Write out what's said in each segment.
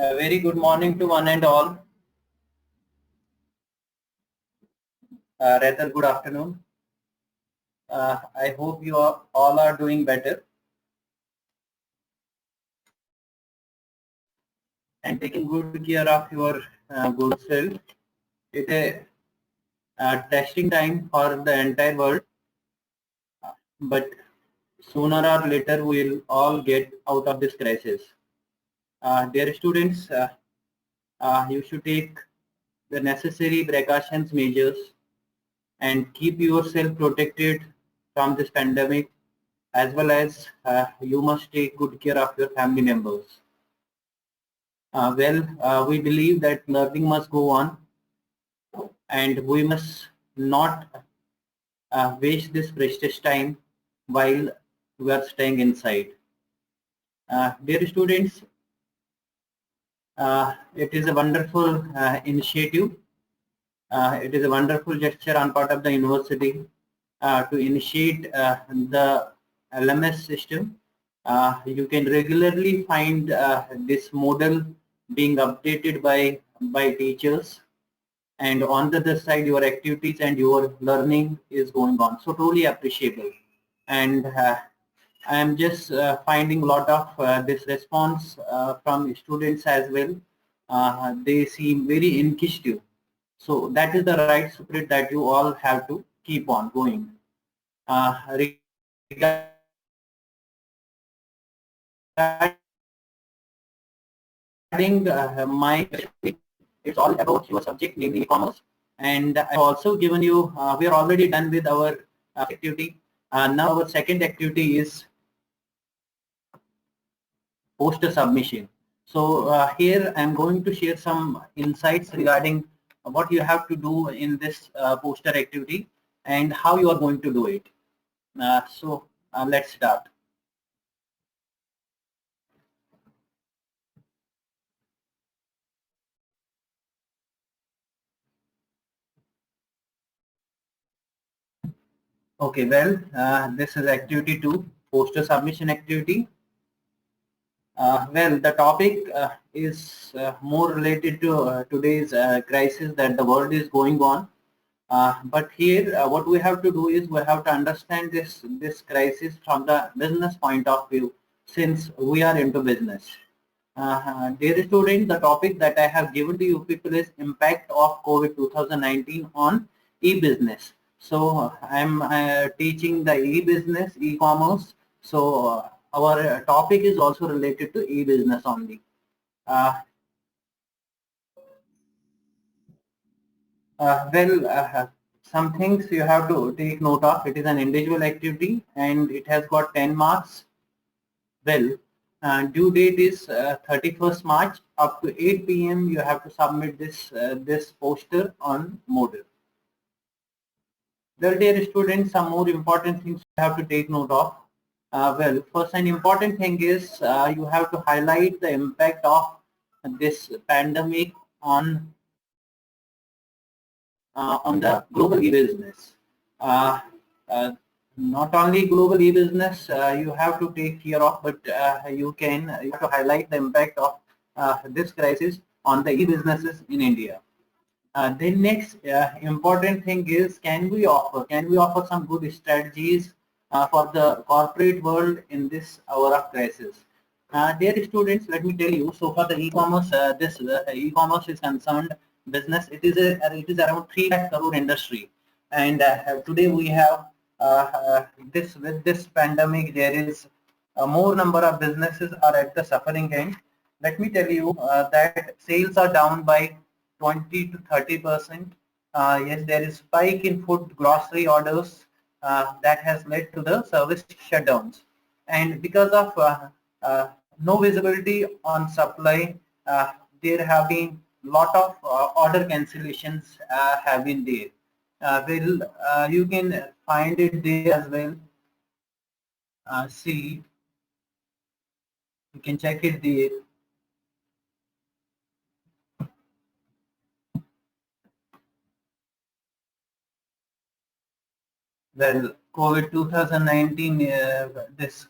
A very good morning to one and all. Rather good afternoon. I hope you all are doing better and taking good care of your good self. It's a testing time for the entire world, but sooner or later we'll all get out of this crisis. Dear students, you should take the necessary precautions measures and keep yourself protected from this pandemic, as well as you must take good care of your family members. We believe that learning must go on and we must not waste this precious time while we are staying inside. Dear students, it is a wonderful initiative. It is a wonderful gesture on part of the university to initiate the LMS system. You can regularly find this model being updated by teachers, and on the other side your activities and your learning is going on, so truly appreciable. And I am just finding a lot of this response from students as well. They seem very inquisitive, so that is the right spirit that you all have to keep on going. Regarding my, it's all about your subject, namely e-commerce. And I've also given you, we are already done with our activity. Now our second activity is poster submission. So here I'm going to share some insights regarding what you have to do in this poster activity and how you are going to do it. Let's start. Okay, this is activity 2, poster submission activity. The topic is more related to today's crisis that the world is going on. But here, what we have to do is we have to understand this crisis from the business point of view, since we are into business. Dear students, the topic that I have given to you people is impact of COVID 2019 on e-business. So I'm teaching the e-business, e-commerce. So our topic is also related to e-business only. Uh, some things you have to take note of. It is an individual activity and it has got 10 marks. Due date is 31st March. Up to 8 p.m. you have to submit this poster on Moodle. Well, dear students, some more important things you have to take note of. First, an important thing is you have to highlight the impact of this pandemic on the global e-business. Uh, uh, Not only global e-business you have to take care of, but you have to highlight the impact of this crisis on the e-businesses in India. Then next important thing is, can we offer some good strategies for the corporate world in this hour of crisis? Dear students, let me tell you. So for the e-commerce, this e-commerce is concerned business. It is around 3 lakh crore industry, and today we have this with this pandemic. There is more number of businesses are at the suffering end. Let me tell you that sales are down by 20 to 30%. Yes, there is spike in food grocery orders that has led to the service shutdowns, and because of no visibility on supply, there have been lot of order cancellations have been there. You can find it there as well. See, you can check it there. COVID 2019, this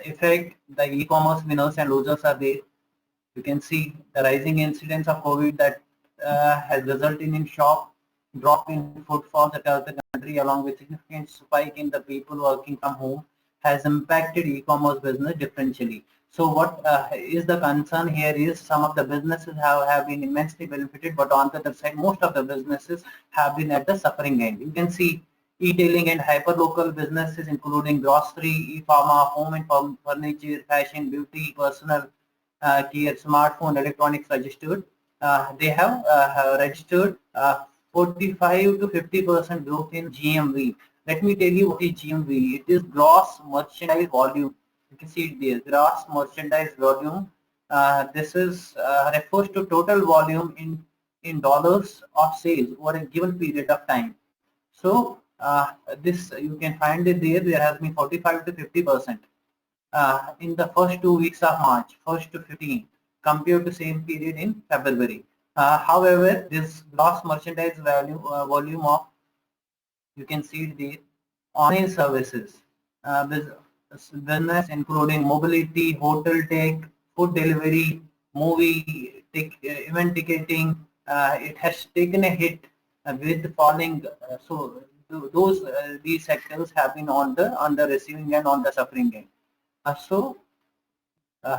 effect, the e-commerce winners and losers are there. You can see the rising incidence of COVID that has resulted in sharp drop in footfalls across the country, along with significant spike in the people working from home, has impacted e-commerce business differentially. So what is the concern here is some of the businesses have been immensely benefited, but on the other side, most of the businesses have been at the suffering end. You can see e-tailing and hyper-local businesses, including grocery, e-pharma, home and furniture, fashion, beauty, personal care, smartphone, electronics registered. They have registered 45 to 50% growth in GMV. Let me tell you what is GMV. It is gross merchandise volume. You can see it there, gross merchandise volume. This is refers to total volume in dollars of sales over a given period of time. So this you can find it there. There has been 45 to 50% in the first 2 weeks of March, first to 15, compared to same period in February. However, this gross merchandise value volume of, you can see it there, online services, business including mobility, hotel tech, food delivery, movie, event ticketing, it has taken a hit with falling. Those these sectors have been on the receiving end, on the suffering end.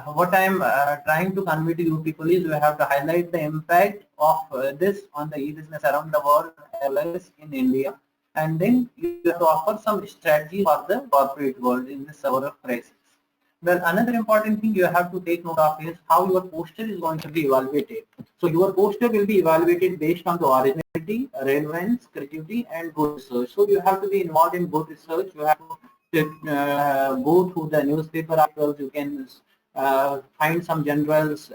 What I'm trying to convey to you people is we have to highlight the impact of this on the e-business around the world as well as in India, and then you have to offer some strategy for the corporate world in this hour of crisis. Well, another important thing you have to take note of is how your poster is going to be evaluated. So your poster will be evaluated based on the originality, relevance, creativity, and good research. So you have to be involved in good research. You have to go through the newspaper articles. You can find some generals.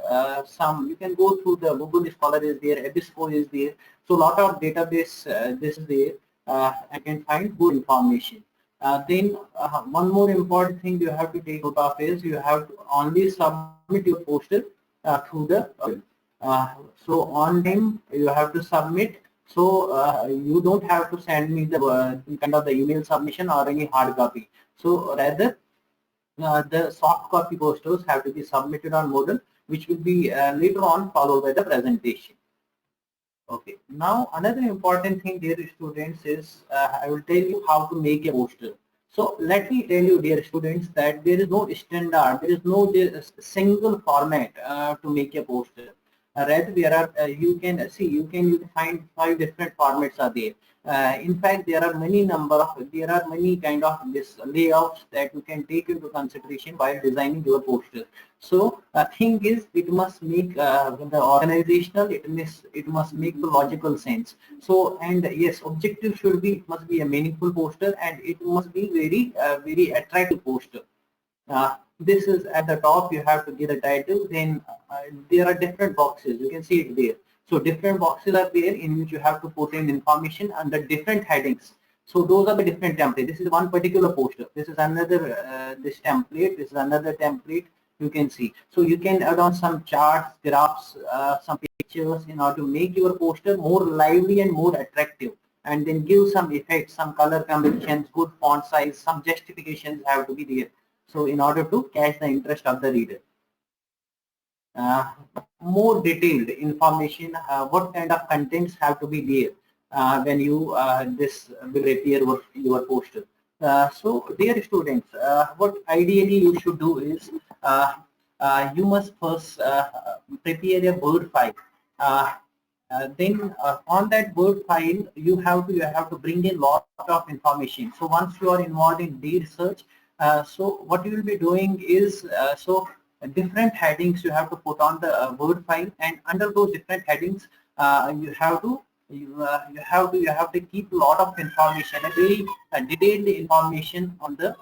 Some you can go through the Google Scholar is there, Ebisco is there. So lot of database this is there. I can find good information. Then one more important thing you have to take note of is you have to only submit your poster through the so on time you have to submit. So you don't have to send me the kind of the email submission or any hard copy. So rather the soft copy posters have to be submitted on Moodle, which will be later on followed by the presentation. Okay. Now another important thing, dear students, is I will tell you how to make a poster. So let me tell you, dear students, that there is no standard, there is no single format to make a poster. Rather, there are you can see you can find 5 different formats are there. In fact, there are many kind of this layouts that you can take into consideration while designing your poster. So thing is, it must make the organizational. It must make the logical sense. So and yes, objective should be, it must be a meaningful poster, and it must be very attractive poster. This is at the top. You have to give a title. Then there are different boxes. You can see it there. So different boxes are there in which you have to put in information under different headings. So those are the different templates. This is one particular poster. This is another this template. This is another template. You can see. So you can add on some charts, graphs, some pictures in order to make your poster more lively and more attractive. And then give some effects, some color combinations, good font size, some justifications have to be there. So in order to catch the interest of the reader. More detailed information, what kind of contents have to be there when you this will appear your poster. So dear students, what ideally you should do is you must first prepare a Word file. Then on that Word file you have to bring in lot of information. So once you are involved in the research, so what you will be doing is different headings you have to put on the Word file, and under those different headings you have to keep a lot of information, a very detailed information on the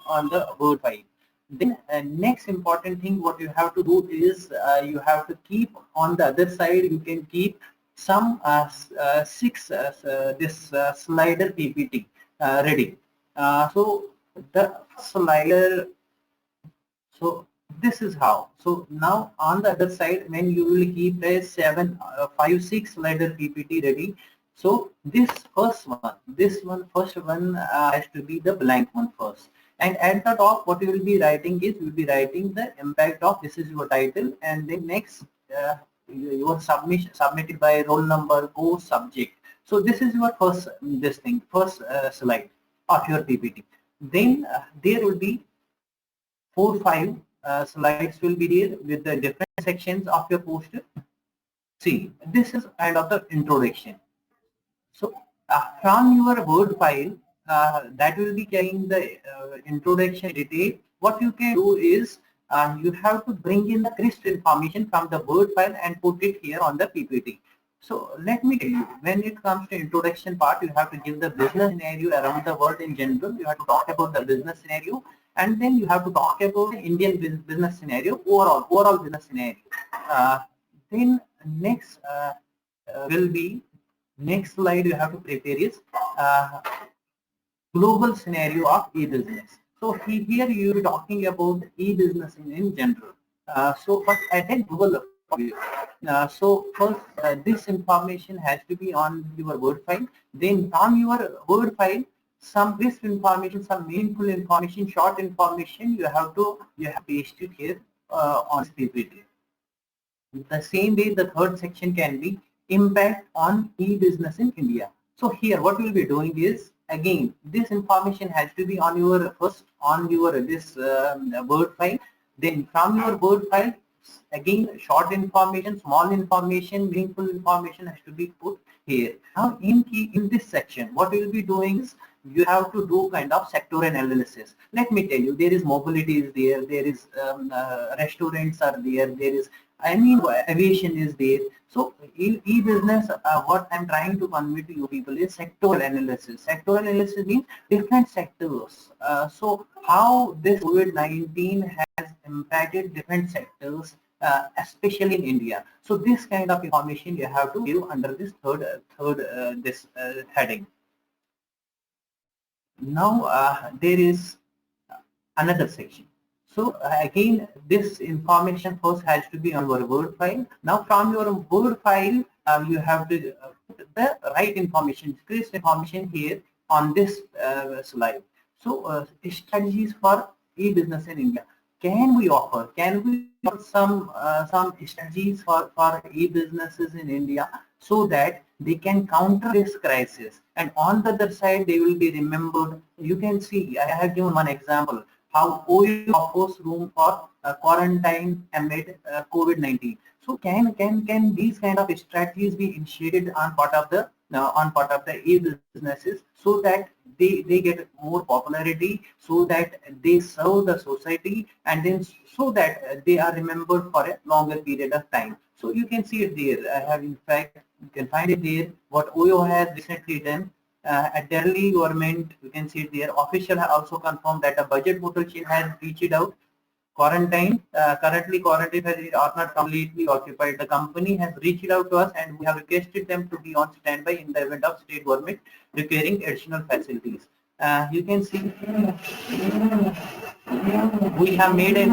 Word file. Then next important thing what you have to do is you have to keep on the other side, you can keep some this slider PPT ready. So the slider, so this is how. So now on the other side, when you will keep a 5-6 slider PPT ready. So this first one has to be the blank one first. And at the top, what you will be writing is, you will be writing the impact of, this is your title, and then next your submission submitted by roll number, course, subject. So this is your first slide of your PPT. Then there will be 4-5 slides will be there with the different sections of your poster. See, this is kind of the introduction. So from your Word file, that will be carrying the introduction detail. What you can do is you have to bring in the crisp information from the Word file and put it here on the PPT. So let me tell you, when it comes to introduction part, you have to give the business scenario around the world in general. You have to talk about the business scenario, and then you have to talk about the Indian business scenario, overall business scenario. Then next will be next slide you have to prepare is global scenario of e-business. So here you are talking about e-business in general. But at a global view. So first, this information has to be on your Word file. Then from your Word file, some crisp information, some meaningful information, short information, you have to paste it here on PPT. The same way, the third section can be impact on e-business in India. So here, what we'll be doing is, again, this information has to be on your this Word file. Then from your Word file, again, short information, small information, meaningful information has to be put here. Now, in this section, what we'll be doing is you have to do kind of sector analysis. Let me tell you, there is mobility is there is restaurants are there is aviation is there. So in e-business, what I'm trying to convey to you people is sectoral analysis. Sectoral analysis means different sectors. So how this COVID-19 has impacted different sectors, especially in India. So this kind of information you have to give under this third heading. Now there is another section. So again, this information first has to be on your Word file. Now from your Word file, you have to put the right information, crisp information here on this slide. So strategies for e-business in India. Can we offer some strategies for e-businesses in India so that they can counter this crisis, and on the other side they will be remembered. You can see I have given one example how OU offers room for quarantine amid COVID-19. So can these kind of strategies be initiated on part of the e-businesses so that they get more popularity, so that they serve the society, and then so that they are remembered for a longer period of time. So you can see it there. I have, in fact, you can find it there what OYO has recently done. At Delhi government, you can see it there. Official have also confirmed that a budget hotel chain has reached out. Currently quarantine are not completely occupied. The company has reached out to us and we have requested them to be on standby in the event of state government requiring additional facilities. You can see we have made a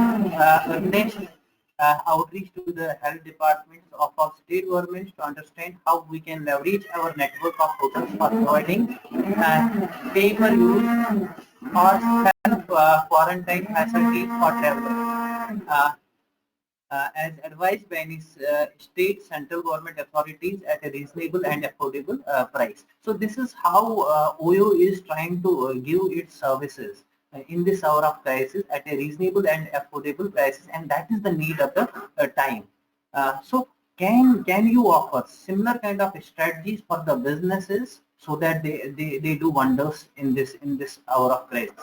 next outreach to the health departments of our state governments to understand how we can leverage our network of hotels for providing pay-per-use or self-quarantine facilities for travelers. As advised by any state central government authorities at a reasonable and affordable price. So this is how OYO is trying to give its services in this hour of crisis at a reasonable and affordable prices, and that is the need of the time. So can you offer similar kind of strategies for the businesses so that they do wonders in this hour of crisis?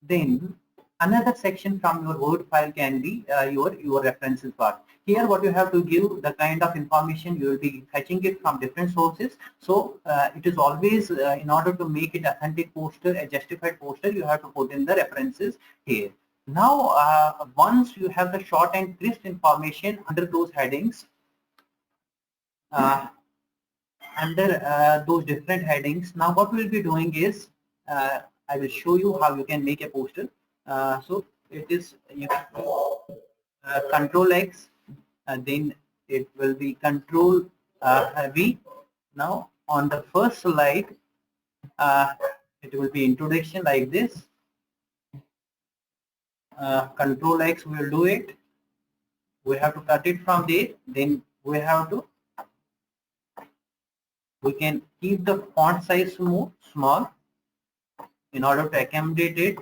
Then another section from your Word file can be your references part. Here what you have to give the kind of information you will be fetching it from different sources. So it is always in order to make it authentic poster, a justified poster, you have to put in the references here. Now once you have the short and crisp information under those headings, those different headings, now what we'll be doing is I will show you how you can make a poster. So it is you can Control X, and then it will be Control V. Now on the first slide, it will be introduction like this. Control X will do it. we have to cut it from there. Then we can keep the font size small in order to accommodate it.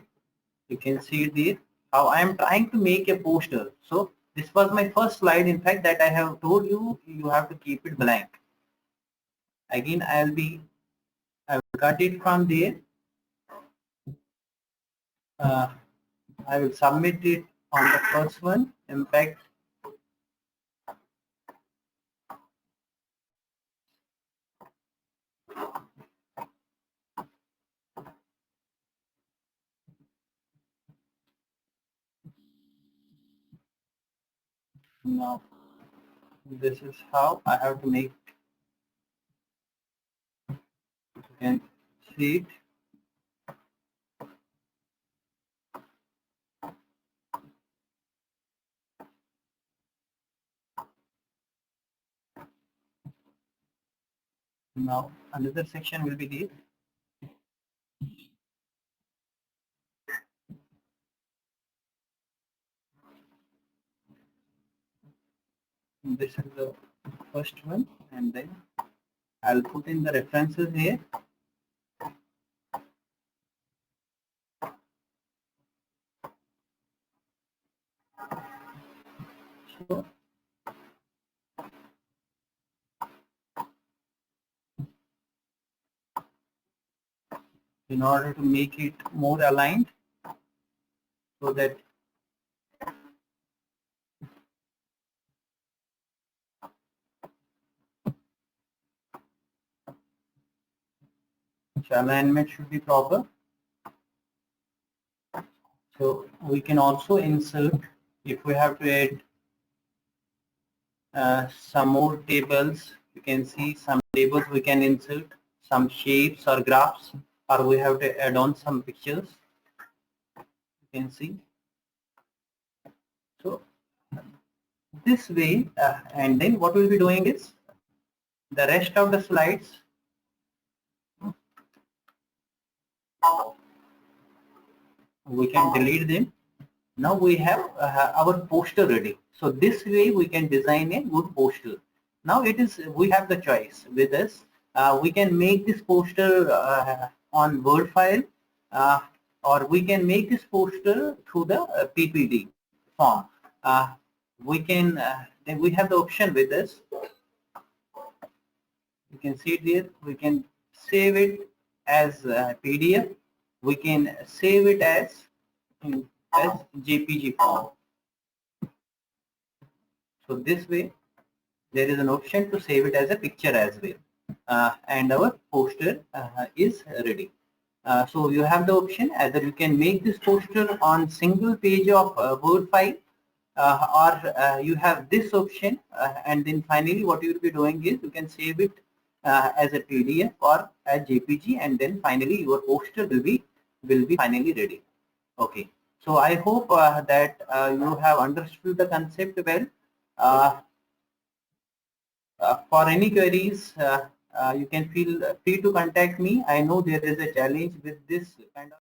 You can see there how I am trying to make a poster. So this was my first slide. In fact, that I have told you, you have to keep it blank. Again, I will cut it from there. I will submit it on the first one. In fact, now this is how I have to make. You can see it. Now another section will be there. This is the first one, and then I'll put in the references here. So in order to make it more aligned, so that alignment should be proper. So we can also insert, if we have to add some more tables. You can see some tables we can insert, some shapes or graphs, or we have to add on some pictures. You can see. So this way, and then what we'll be doing is the rest of the slides. We can delete them. Now we have our poster ready. So this way we can design a good poster. Now we have the choice with us. We can make this poster on Word file, or we can make this poster through the PPT form. Then we have the option with us. You can see it here. We can save it as PDF. We can save it as JPG form. So this way, there is an option to save it as a picture as well, and our poster is ready. So you have the option either you can make this poster on single page of Word file, or you have this option, and then finally what you will be doing is you can save it as a PDF or a JPG, and then finally your poster will be finally ready. Okay. So I hope that you have understood the concept well. For any queries, you can feel free to contact me. I know there is a challenge with this kind of